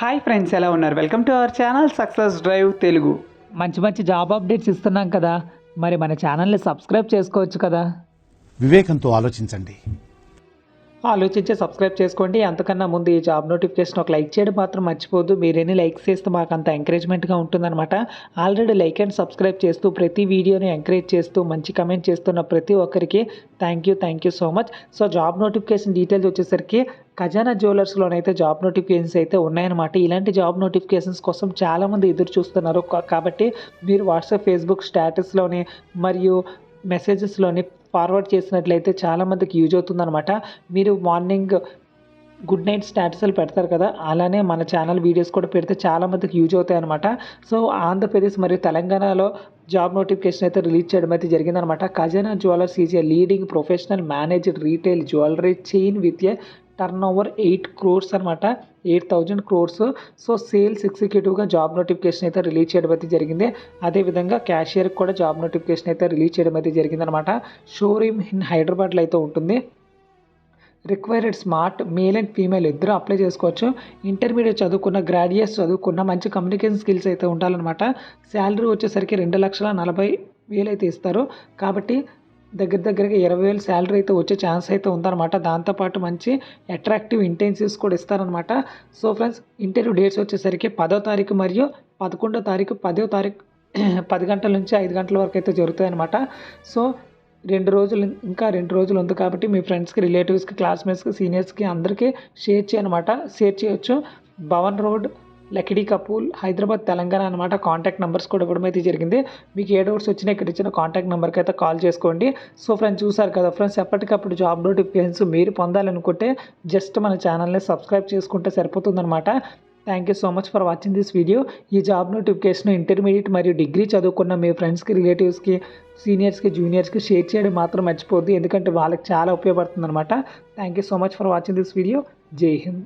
Hi friends, ఎలా ఉన్నారు? Welcome to our channel success drive Telugu. మంచి మంచి జాబ్ అప్డేట్స్ ఇస్తున్నాం కదా, మరి మన ఛానల్ని సబ్స్క్రైబ్ చేసుకోవచ్చు కదా. వివేకంతో ఆలోచించండి. ఆలోచించి సబ్స్క్రైబ్ చేసుకోండి. అంతకన్నా ముందు ఈ జాబ్ నోటిఫికేషన్ ఒక లైక్ చేయడం మాత్రం మర్చిపోద్దు. మీరు ఎన్ని లైక్స్ చేస్తే మాకు అంత ఎంకరేజ్మెంట్గా ఉంటుందన్నమాట. ఆల్రెడీ లైక్ అండ్ సబ్స్క్రైబ్ చేస్తూ ప్రతి వీడియోని ఎంకరేజ్ చేస్తూ మంచి కమెంట్ చేస్తున్న ప్రతి ఒక్కరికి thank you so much. So job notification details వచ్చేసరికి ఖజానా జ్యువెలర్స్లోనైతే జాబ్ నోటిఫికేషన్స్ అయితే ఉన్నాయన్నమాట. ఇలాంటి జాబ్ నోటిఫికేషన్స్ కోసం చాలామంది ఎదురు చూస్తున్నారు. కాబట్టి మీరు వాట్సాప్, ఫేస్బుక్ స్టేటస్లోని మరియు మెసేజెస్లోని ఫార్వర్డ్ చేసినట్లయితే చాలామందికి యూజ్ అవుతుందన్నమాట. మీరు మార్నింగ్ గుడ్ నైట్ స్టేటస్లు పెడతారు కదా, అలానే మన ఛానల్ వీడియోస్ కూడా పెడితే చాలామందికి యూజ్ అవుతాయి అనమాట. సో ఆంధ్రప్రదేశ్ మరియు తెలంగాణలో జాబ్ నోటిఫికేషన్ అయితే రిలీజ్ చేయడం అయితే జరిగిందనమాట. Khazana jewellers is a leading professional managed retail jewellery chain with a turnover 8 crores అనమాట, 8,000 crores. సో సేల్స్ ఎగ్జిక్యూటివ్గా జాబ్ నోటిఫికేషన్ అయితే రిలీజ్ చేయడం అయితే జరిగింది. అదేవిధంగా క్యాషియర్కి కూడా జాబ్ నోటిఫికేషన్ అయితే రిలీజ్ చేయడం అయితే జరిగిందనమాట. షోరూమ్ ఇన్ హైదరాబాద్లో అయితే ఉంటుంది. Required smart male and female ఇద్దరు అప్లై చేసుకోవచ్చు. ఇంటర్మీడియట్ చదువుకున్న, గ్రాడ్యుయేట్స్ చదువుకున్న, మంచి కమ్యూనికేషన్ స్కిల్స్ అయితే ఉండాలన్నమాట. శాలరీ వచ్చేసరికి 2,40,000 అయితే ఇస్తారు. కాబట్టి దగ్గరగా 20,000 శాలరీ అయితే వచ్చే ఛాన్స్ అయితే ఉందన్నమాట. దాంతోపాటు మంచి అట్రాక్టివ్ ఇంటెన్సివ్స్ కూడా ఇస్తారనమాట. సో ఫ్రెండ్స్, ఇంటర్వ్యూ డేట్స్ వచ్చేసరికి 10వ తారీఖు మరియు 11వ తారీఖు, 10వ తారీఖు 10 గంటల నుంచి 5 గంటల వరకు అయితే జరుగుతాయి అనమాట. సో 2 రోజులు ఉంది కాబట్టి మీ ఫ్రెండ్స్కి, రిలేటివ్స్కి, క్లాస్మేట్స్కి, సీనియర్స్కి అందరికీ షేర్ చేయొచ్చు. భవన్ రోడ్, లకిడీ కపూల్, హైదరాబాద్, తెలంగాణ అనమాట. కాంటాక్ట్ నెంబర్స్ కూడా ఇవ్వడం అయితే జరిగింది. మీకు ఏ డౌట్స్ వచ్చినా ఇక్కడ ఇచ్చిన కాంటాక్ట్ నెంబర్కి అయితే కాల్ చేసుకోండి. సో ఫ్రెండ్స్, చూసారు కదా ఫ్రెండ్స్, ఎప్పటికప్పుడు జాబ్ నోటిఫికేషన్స్ మీరు పొందాలనుకుంటే జస్ట్ మన ఛానల్ని సబ్స్క్రైబ్ చేసుకుంటే సరిపోతుందన్నమాట. Thank you so much for watching this video. ఈ జాబ్ నోటిఫికేషన్ ఇంటర్మీడియట్ మరియు డిగ్రీ చదువుకున్న మీ ఫ్రెండ్స్కి, రిలేటివ్స్కి, సీనియర్స్కి, జూనియర్స్కి షేర్ చేయడం మాత్రం మర్చిపోద్దు, ఎందుకంటే వాళ్ళకి చాలా ఉపయోగపడుతుంది అనమాట. Thank you so much for watching this video. జై హింద్.